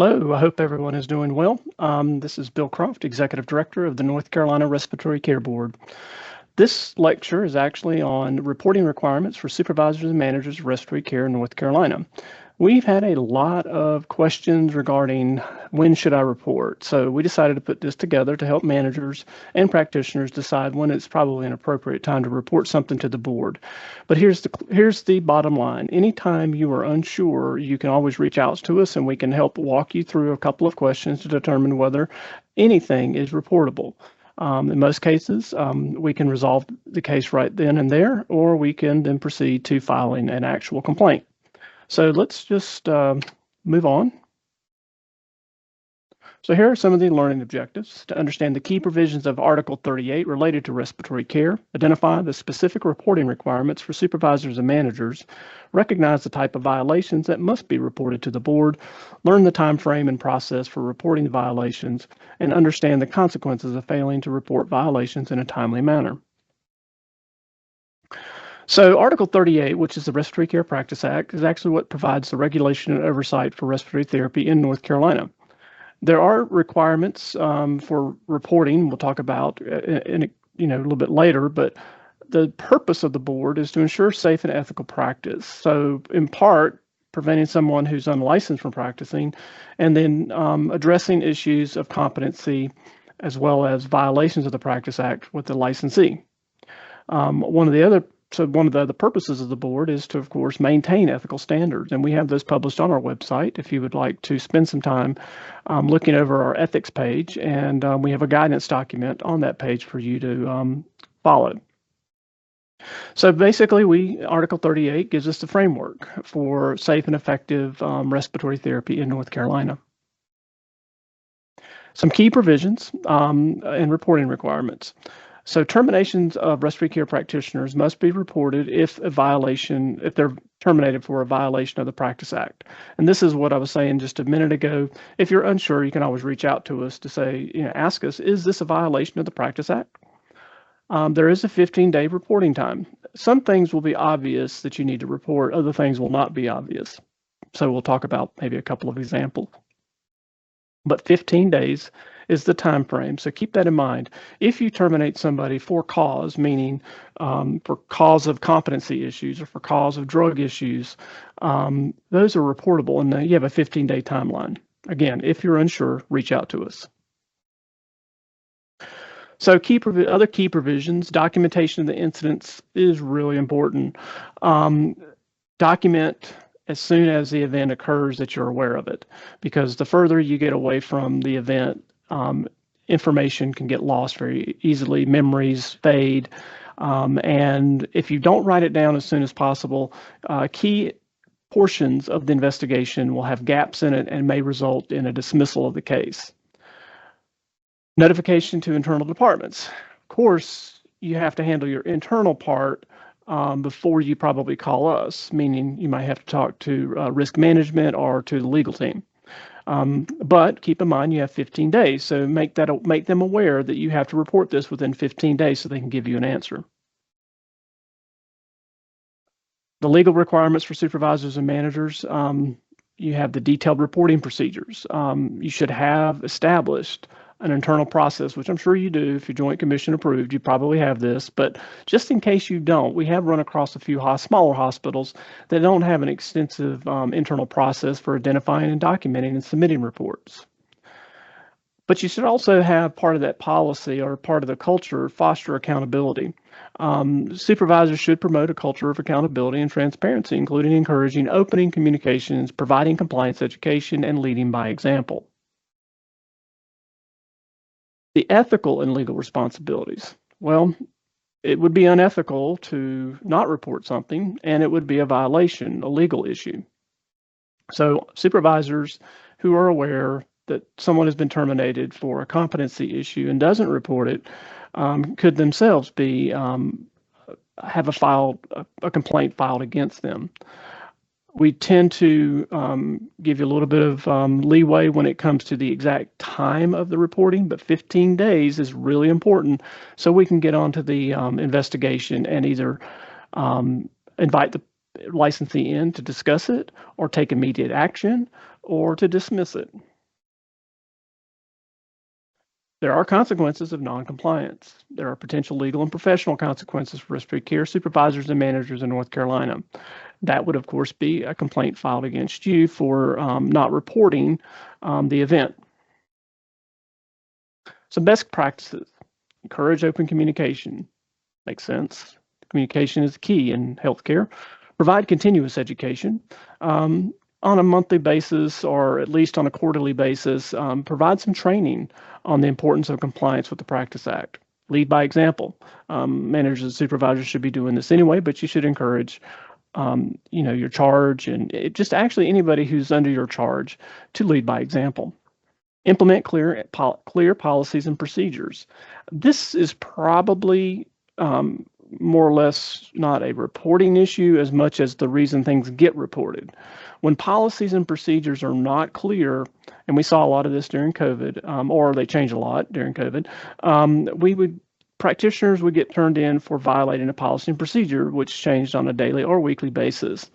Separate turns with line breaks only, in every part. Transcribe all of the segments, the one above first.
Hello, I hope everyone is doing well. This is Bill Croft, Executive Director of the North Carolina Respiratory Care Board. This lecture is actually on reporting requirements for supervisors and managers of respiratory care in North Carolina. We've had a lot of questions regarding when should I report, so we decided to put this together to help managers and practitioners decide when it's probably an appropriate time to report something to the board. But here's the bottom line. Anytime you are unsure, you can always reach out to us and we can help walk you through a couple of questions to determine whether anything is reportable. In most cases, we can resolve the case right then and there, or we can then proceed to filing an actual complaint. So let's just move on. So here are some of the learning objectives: to understand the key provisions of Article 38 related to respiratory care, identify the specific reporting requirements for supervisors and managers, recognize the type of violations that must be reported to the board, learn the time frame and process for reporting the violations, and understand the consequences of failing to report violations in a timely manner. So Article 38, which is the Respiratory Care Practice Act, is actually what provides the regulation and oversight for respiratory therapy in North Carolina. There are requirements for reporting we'll talk about in a little bit later, but the purpose of the board is to ensure safe and ethical practice. So in part, preventing someone who's unlicensed from practicing, and then addressing issues of competency as well as violations of the Practice Act with the licensee. One of the other purposes of the board is to, of course, maintain ethical standards, and we have those published on our website if you would like to spend some time looking over our ethics page, and we have a guidance document on that page for you to follow. So basically, Article 38 gives us the framework for safe and effective respiratory therapy in North Carolina. Some key provisions and reporting requirements. So terminations of respiratory care practitioners must be reported if they're terminated for a violation of the Practice Act. And this is what I was saying just a minute ago. If you're unsure, you can always reach out to us to say, ask us, is this a violation of the Practice Act? There is a 15-day reporting time. Some things will be obvious that you need to report, other things will not be obvious. So we'll talk about maybe a couple of examples. But 15 days is the time frame. So keep that in mind. If you terminate somebody for cause, meaning for cause of competency issues or for cause of drug issues, those are reportable, and you have a 15-day timeline. Again, if you're unsure, reach out to us. So other key provisions, documentation of the incidents is really important. Document as soon as the event occurs that you're aware of it, because the further you get away from the event, information can get lost very easily, memories fade, and if you don't write it down as soon as possible, key portions of the investigation will have gaps in it and may result in a dismissal of the case. Notification to internal departments. Of course, you have to handle your internal part before you probably call us, meaning you might have to talk to risk management or to the legal team. But keep in mind you have 15 days, so make them aware that you have to report this within 15 days so they can give you an answer. The legal requirements for supervisors and managers, you have the detailed reporting procedures. You should have established an internal process, which I'm sure you do. If you're Joint Commission approved, you probably have this, but just in case you don't, we have run across a few smaller hospitals that don't have an extensive internal process for identifying and documenting and submitting reports. But you should also have part of that policy or part of the culture foster accountability. Supervisors should promote a culture of accountability and transparency, including encouraging opening communications, providing compliance education, and leading by example. The ethical and legal responsibilities. Well, it would be unethical to not report something, and it would be a violation, a legal issue. So supervisors who are aware that someone has been terminated for a competency issue and doesn't report it could themselves have a complaint filed against them. We tend to give you a little bit of leeway when it comes to the exact time of the reporting, but 15 days is really important so we can get onto the investigation and either invite the licensee in to discuss it or take immediate action or to dismiss it. There are consequences of noncompliance. There are potential legal and professional consequences for respiratory care supervisors and managers in North Carolina. That would, of course, be a complaint filed against you for not reporting the event. Some best practices: encourage open communication. Makes sense. Communication is key in healthcare. Provide continuous education on a monthly basis or at least on a quarterly basis. Provide some training on the importance of compliance with the Practice Act. Lead by example. Managers and supervisors should be doing this anyway, but you should encourage your charge and just actually anybody who's under your charge to lead by example. Implement clear policies and procedures. This is probably more or less not a reporting issue as much as the reason things get reported. When policies and procedures are not clear, and we saw a lot of this during COVID, or they changed a lot during COVID, practitioners would get turned in for violating a policy and procedure, which changed on a daily or weekly basis.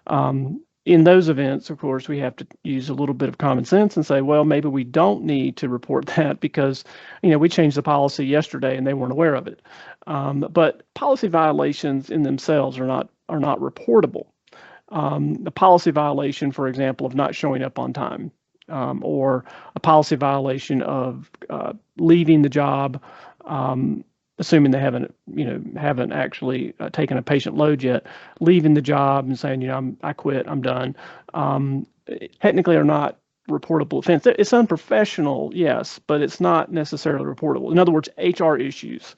In those events, of course, we have to use a little bit of common sense and say, well, maybe we don't need to report that because, we changed the policy yesterday and they weren't aware of it. But policy violations in themselves are not reportable. The policy violation, for example, of not showing up on time, or a policy violation of leaving the job, assuming they haven't actually taken a patient load yet, leaving the job and saying, I quit, I'm done, technically are not reportable offense. It's unprofessional, yes, but it's not necessarily reportable. In other words, HR issues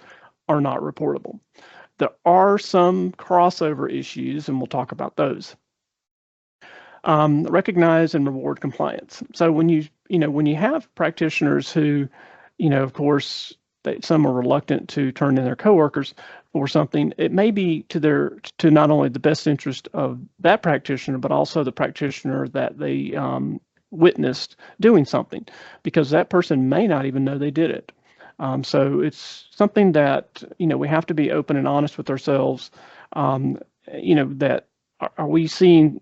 are not reportable. There are some crossover issues, and we'll talk about those. Recognize and reward compliance. So when you have practitioners who, of course, some are reluctant to turn in their coworkers for something, it may be to not only the best interest of that practitioner, but also the practitioner that they witnessed doing something, because that person may not even know they did it. So it's something that, we have to be open and honest with ourselves. That are we seeing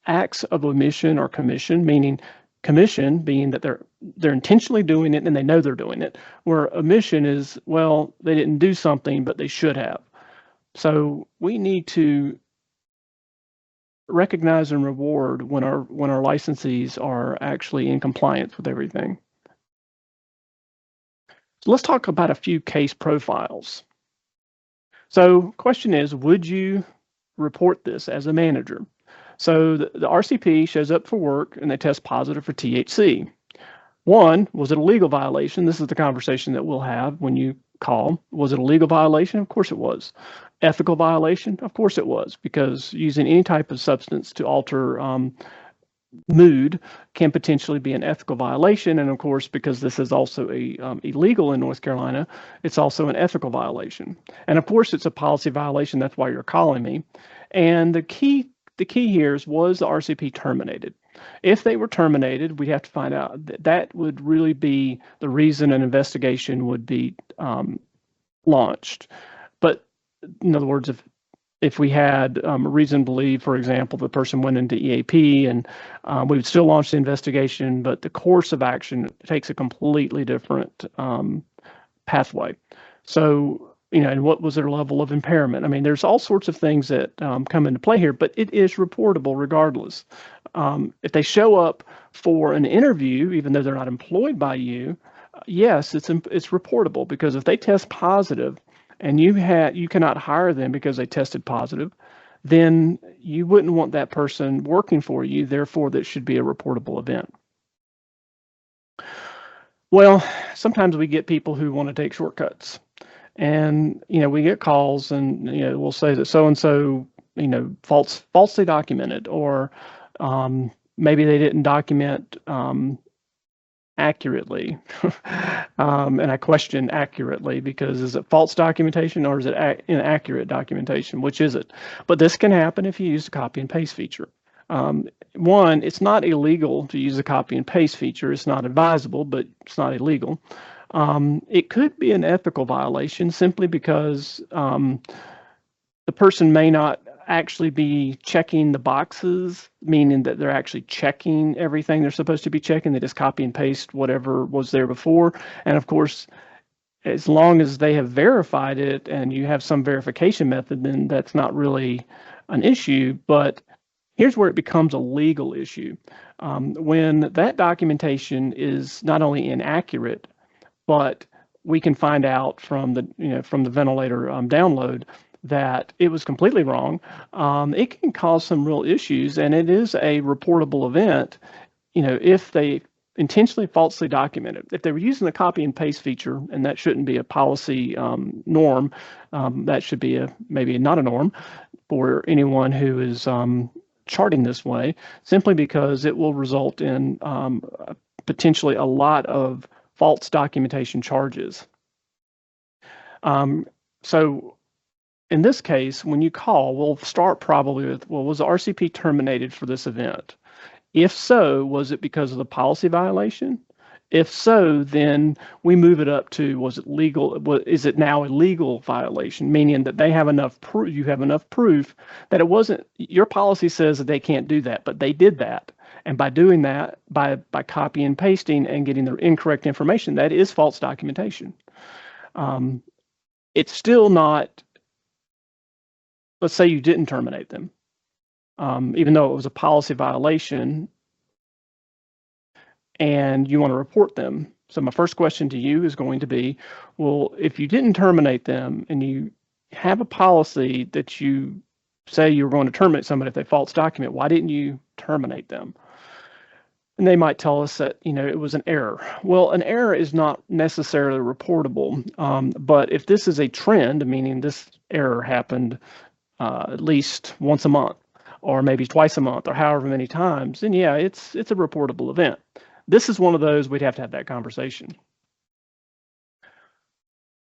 acts of omission or commission, meaning commission being that they're intentionally doing it and they know they're doing it, where omission is, well, they didn't do something, but they should have. So we need to recognize and reward when our licensees are actually in compliance with everything. So let's talk about a few case profiles. So question is, would you report this as a manager? So the RCP shows up for work and they test positive for THC. One, was it a legal violation? This is the conversation that we'll have when you call. Was it a legal violation? Of course it was. Ethical violation? Of course it was, because using any type of substance to alter mood can potentially be an ethical violation. And of course, because this is also illegal in North Carolina, it's also an ethical violation. And of course, it's a policy violation. That's why you're calling me. And the key here is, was the RCP terminated? If they were terminated, we'd have to find out. That would really be the reason an investigation would be launched. But in other words, if we had a reason to believe, for example, the person went into EAP, and we would still launch the investigation, but the course of action takes a completely different pathway. So, and what was their level of impairment? I mean, there's all sorts of things that come into play here, but it is reportable regardless. If they show up for an interview, even though they're not employed by you, yes, it's reportable, because if they test positive and you cannot hire them because they tested positive, then you wouldn't want that person working for you. Therefore, that should be a reportable event. Well, sometimes we get people who want to take shortcuts. And, we get calls and, we'll say that so-and-so, falsely documented, or maybe they didn't document accurately. And I question accurately, because is it false documentation or is it inaccurate documentation? Which is it? But this can happen if you use the copy and paste feature. One, it's not illegal to use the copy and paste feature. It's not advisable, but it's not illegal. It could be an ethical violation simply because the person may not actually be checking the boxes, meaning that they're actually checking everything they're supposed to be checking. They just copy and paste whatever was there before. And of course, as long as they have verified it and you have some verification method, then that's not really an issue. But here's where it becomes a legal issue. When that documentation is not only inaccurate, but we can find out from the ventilator download that it was completely wrong. It can cause some real issues, and it is a reportable event. If they intentionally falsely documented, if they were using the copy and paste feature, and that shouldn't be a policy norm, that should be maybe not a norm for anyone who is charting this way, simply because it will result in potentially a lot of false documentation charges. So in this case, when you call, we'll start probably with, well, was the RCP terminated for this event? If so, was it because of the policy violation? If so, then we move it up to, was it legal? Is it now a legal violation? Meaning that they have enough proof, you have enough proof that it wasn't, your policy says that they can't do that, but they did that. And by doing that, by copy and pasting and getting the incorrect information, that is false documentation. It's still not, let's say you didn't terminate them, even though it was a policy violation and you want to report them. So my first question to you is going to be, well, if you didn't terminate them and you have a policy that you say you're going to terminate somebody if they false document, why didn't you terminate them? And they might tell us that, it was an error. Well, an error is not necessarily reportable, but if this is a trend, meaning this error happened at least once a month, or maybe twice a month, or however many times, then yeah, it's a reportable event. This is one of those we'd have to have that conversation.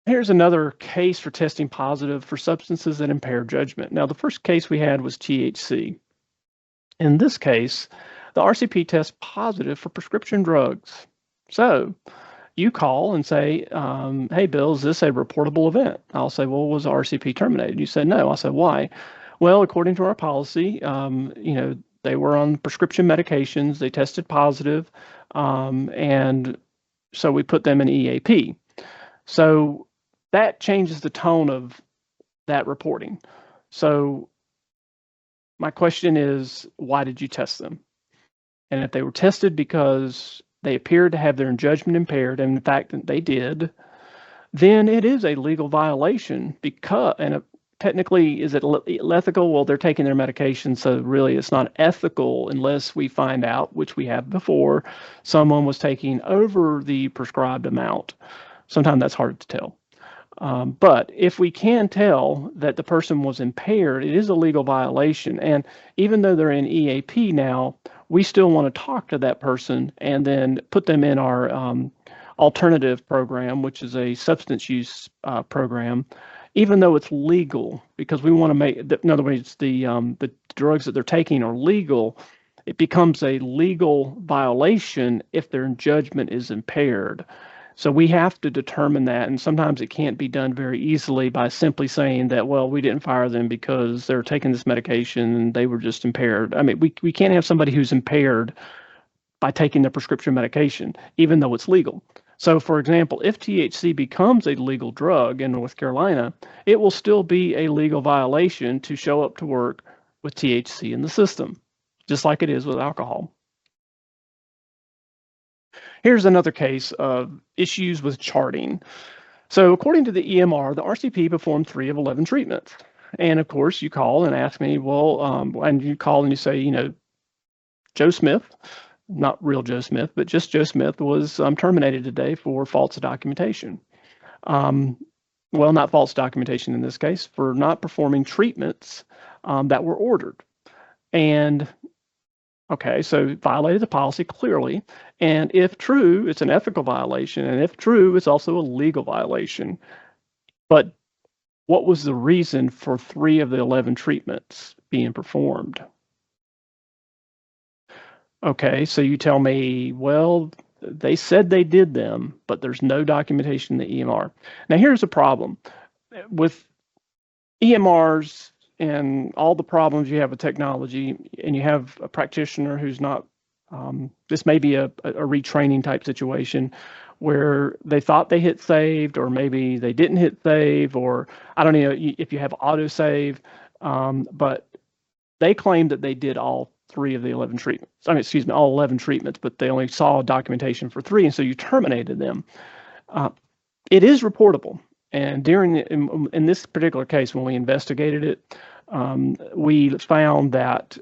Here's another case for testing positive for substances that impair judgment. Now, the first case we had was THC. In this case, the RCP tests positive for prescription drugs. So you call and say, hey, Bill, is this a reportable event? I'll say, well, was the RCP terminated? You said no. I said, why? Well, according to our policy, they were on prescription medications. They tested positive, and so we put them in EAP. So that changes the tone of that reporting. So my question is, why did you test them? And if they were tested because they appeared to have their judgment impaired, and in fact they did, then it is a legal violation because, and technically, is it ethical? Well, they're taking their medication, so really it's not ethical unless we find out, which we have before, someone was taking over the prescribed amount. Sometimes that's hard to tell. But if we can tell that the person was impaired, it is a legal violation. And even though they're in EAP now, we still want to talk to that person and then put them in our alternative program, which is a substance use program, even though it's legal, because we want to make, in other words, the drugs that they're taking are legal. It becomes a legal violation if their judgment is impaired. So we have to determine that, and sometimes it can't be done very easily by simply saying that, well, we didn't fire them because they're taking this medication and they were just impaired. I mean, we can't have somebody who's impaired by taking their prescription medication, even though it's legal. So, for example, if THC becomes a legal drug in North Carolina, it will still be a legal violation to show up to work with THC in the system, just like it is with alcohol. Here's another case of issues with charting. So according to the EMR, the RCP performed 3 of 11 treatments. And of course, you call and ask me, well, and you call and you say, Joe Smith, not real Joe Smith, but just Joe Smith was terminated today for false documentation. Well, not false documentation in this case, for not performing treatments that were ordered. And okay, so violated the policy clearly. And if true, it's an ethical violation. And if true, it's also a legal violation. But what was the reason for 3 of the 11 treatments being performed? Okay, so you tell me, well, they said they did them, but there's no documentation in the EMR. Now, here's the problem. With EMRs, and all the problems you have with technology, and you have a practitioner who's not, this may be a retraining type situation where they thought they hit saved, or maybe they didn't hit save, or I don't know if you have autosave, but they claimed that they did all 3 of the 11 treatments. I mean, excuse me, all 11 treatments, but they only saw documentation for 3, and so you terminated them. It is reportable. And in this particular case, when we investigated it, we found that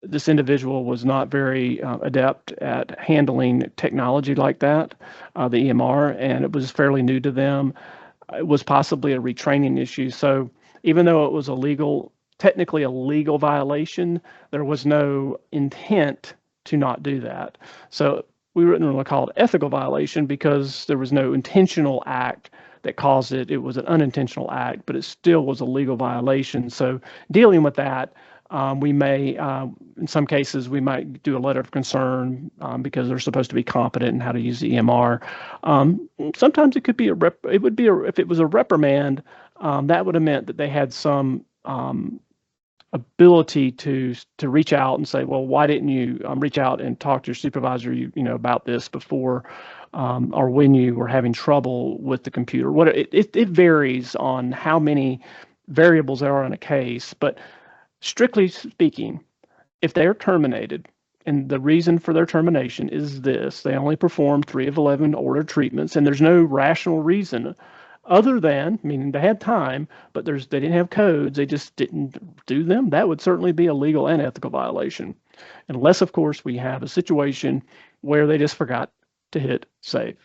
this individual was not very adept at handling technology like that, the EMR, and it was fairly new to them. It was possibly a retraining issue. So even though it was technically a legal violation, there was no intent to not do that. So we wouldn't really call it ethical violation because there was no intentional act that caused it. It was an unintentional act, but it still was a legal violation. So dealing with that, we may, in some cases, we might do a letter of concern because they're supposed to be competent in how to use the EMR. Sometimes it could be if it was a reprimand, that would have meant that they had some ability to reach out and say, well, why didn't you reach out and talk to your supervisor, about this before, or when you were having trouble with the computer. It varies on how many variables there are in a case, but strictly speaking, if they're terminated, and the reason for their termination is this, they only performed 3 of 11 ordered treatments, and there's no rational reason other than, meaning they had time, but they didn't have codes, they just didn't do them, that would certainly be a legal and ethical violation. Unless, of course, we have a situation where they just forgot to hit save.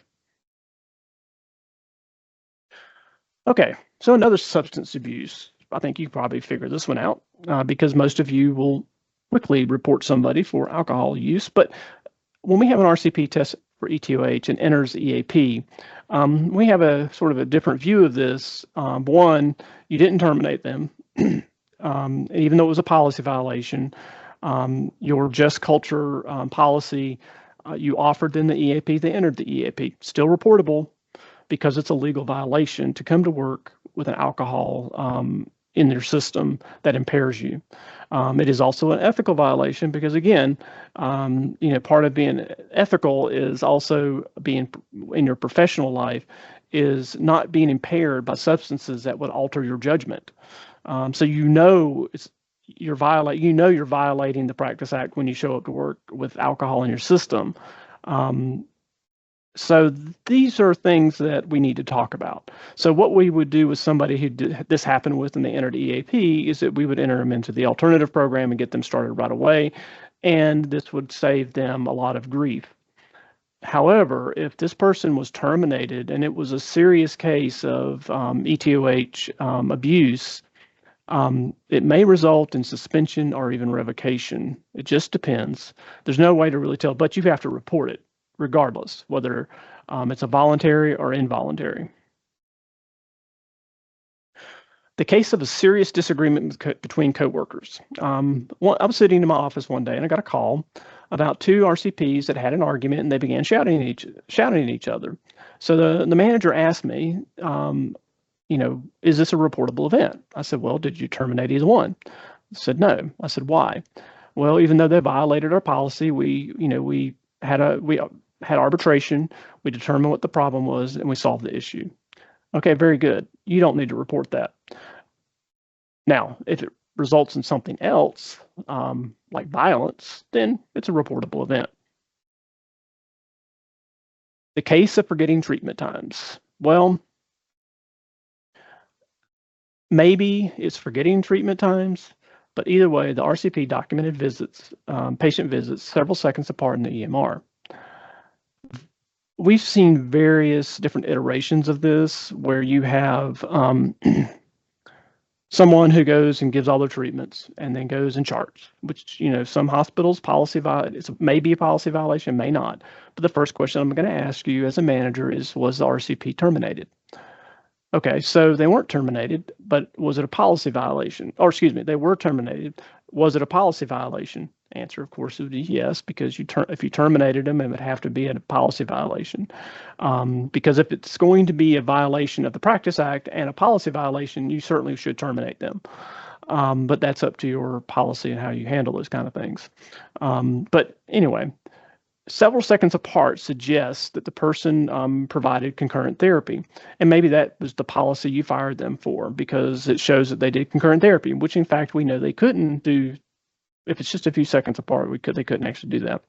Okay, so another substance abuse. I think you probably figured this one out because most of you will quickly report somebody for alcohol use. But when we have an RCP test for ETOH and enters the EAP, we have a sort of a different view of this. One, you didn't terminate them, even though it was a policy violation. Your Just Culture policy, you offered them the EAP, they entered the EAP. Still reportable because it's a legal violation to come to work with an alcohol in their system that impairs you. It is also an ethical violation because, again, part of being ethical is also being in your professional life is not being impaired by substances that would alter your judgment. So you're violating the Practice Act when you show up to work with alcohol in your system. So these are things that we need to talk about. So what we would do with somebody who this happened with and they entered EAP is that we would enter them into the alternative program and get them started right away. And this would save them a lot of grief. However, if this person was terminated and it was a serious case of ETOH abuse, it may result in suspension or even revocation. It just depends. There's no way to really tell, but you have to report it regardless, whether it's a voluntary or involuntary. The case of a serious disagreement between coworkers. I was sitting in my office one day and I got a call about 2 RCPs that had an argument and they began shouting at each other. So the manager asked me, is this a reportable event? I said, well, did you terminate either one? I said, no. I said, why? Well, even though they violated our policy, we had arbitration, we determined what the problem was, and we solved the issue. Okay, very good. You don't need to report that. Now, if it results in something else, like violence, then it's a reportable event. The case of forgetting treatment times. Well, maybe it's forgetting treatment times, but either way, the RCP documented visits, patient visits, several seconds apart in the EMR. We've seen various different iterations of this where you have someone who goes and gives all their treatments and then goes and charts, which, some hospitals it may be a policy violation, may not. But the first question I'm going to ask you as a manager is, was the RCP terminated? Okay, so they weren't terminated, but was it a policy violation? Or excuse me, they were terminated. Was it a policy violation? Answer, of course, would be yes, because if you terminated them, it would have to be a policy violation. Because if it's going to be a violation of the Practice Act and a policy violation, you certainly should terminate them. But that's up to your policy and how you handle those kind of things. But anyway, several seconds apart suggests that the person provided concurrent therapy. And maybe that was the policy you fired them for, because it shows that they did concurrent therapy, which in fact we know they couldn't do. If it's just a few seconds apart, they couldn't actually do that.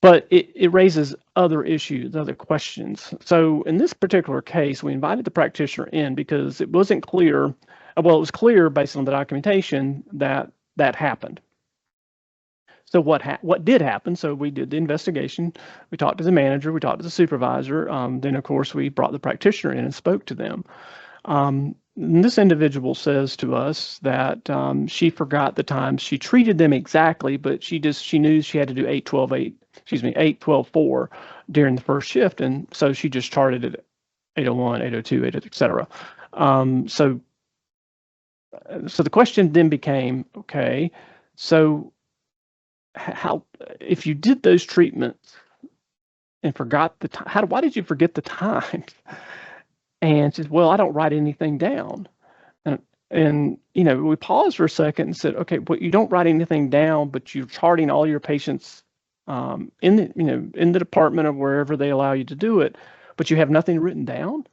But it raises other issues, other questions. So in this particular case, we invited the practitioner in because it wasn't clear. Well, it was clear based on the documentation that that happened. So what did happen? So we did the investigation. We talked to the manager. We talked to the supervisor. Then, of course, we brought the practitioner in and spoke to them. This individual says to us that she forgot the times. She treated them exactly, but she knew she had to do 8, 12, 4 during the first shift, and so she just charted it 801, 802, 802, etc. So the question then became, okay, so how, if you did those treatments and forgot the time, why did you forget the times? And she said, well, I don't write anything down. And we paused for a second and said, okay, well, you don't write anything down, but you're charting all your patients in the department of wherever they allow you to do it, but you have nothing written down?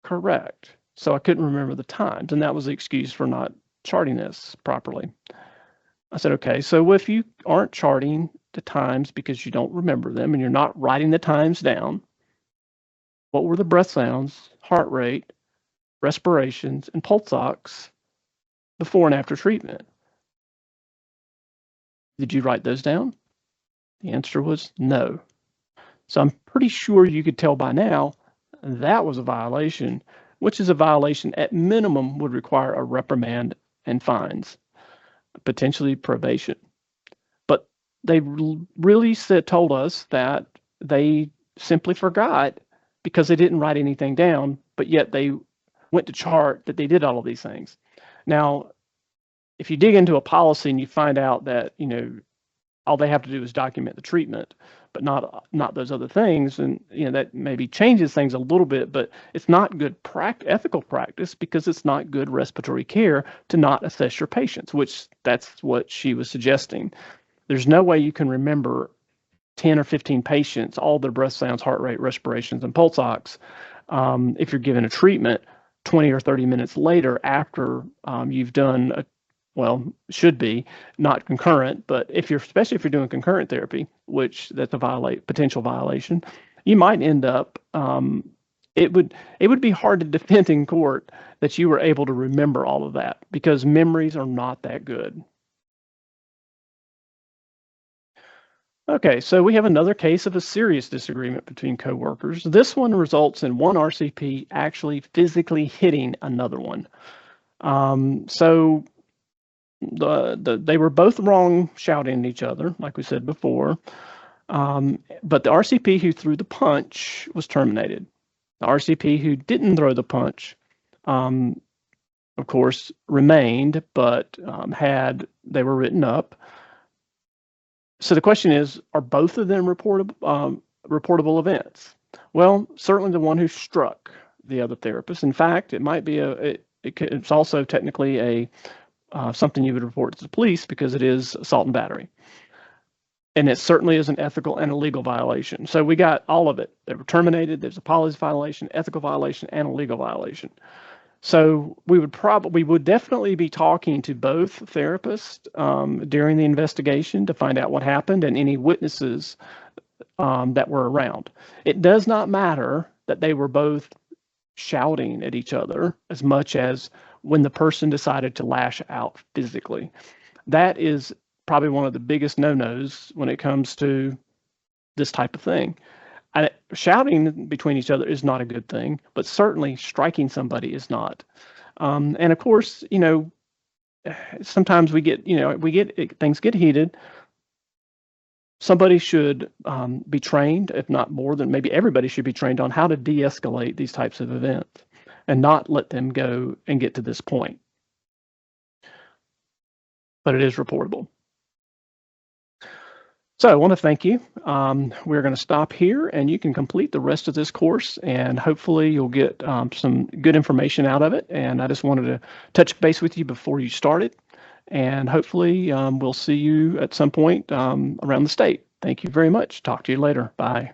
Correct. So I couldn't remember the times, and that was the excuse for not charting this properly. I said, okay, so if you aren't charting the times because you don't remember them and you're not writing the times down, what were the breath sounds, heart rate, respirations, and pulse ox before and after treatment? Did you write those down? The answer was no. So I'm pretty sure you could tell by now that was a violation, which is a violation at minimum would require a reprimand and fines, potentially probation. But they really told us that they simply forgot because they didn't write anything down, but yet they went to chart that they did all of these things. Now, if you dig into a policy and you find out that, all they have to do is document the treatment, but not those other things, and that maybe changes things a little bit, but it's not good ethical practice, because it's not good respiratory care to not assess your patients, which that's what she was suggesting. There's no way you can remember 10 or 15 patients, all their breath sounds, heart rate, respirations, and pulse ox, if you're given a treatment 20 or 30 minutes later after you've done should be not concurrent, but especially if you're doing concurrent therapy, which that's a potential violation, you might end up, it would be hard to defend in court that you were able to remember all of that, because memories are not that good. Okay, so we have another case of a serious disagreement between coworkers. This one results in one RCP actually physically hitting another one. So they were both wrong shouting at each other, like we said before. But the RCP who threw the punch was terminated. The RCP who didn't throw the punch, of course, remained, but they were written up. So the question is, are both of them reportable events? Well, certainly the one who struck the other therapist. In fact, it might be it's also technically something you would report to the police, because it is assault and battery. And it certainly is an ethical and a legal violation. So we got all of it. They were terminated. There's a policy violation, ethical violation, and a legal violation. So we would definitely be talking to both therapists during the investigation to find out what happened, and any witnesses that were around. It does not matter that they were both shouting at each other as much as when the person decided to lash out physically. That is probably one of the biggest no-nos when it comes to this type of thing. Shouting between each other is not a good thing, but certainly striking somebody is not. And of course, sometimes things get heated. Somebody should be trained, if not more than maybe everybody should be trained on how to de-escalate these types of events and not let them go and get to this point. But it is reportable. So I want to thank you. We're going to stop here and you can complete the rest of this course and hopefully you'll get some good information out of it. And I just wanted to touch base with you before you started. And hopefully we'll see you at some point around the state. Thank you very much. Talk to you later. Bye.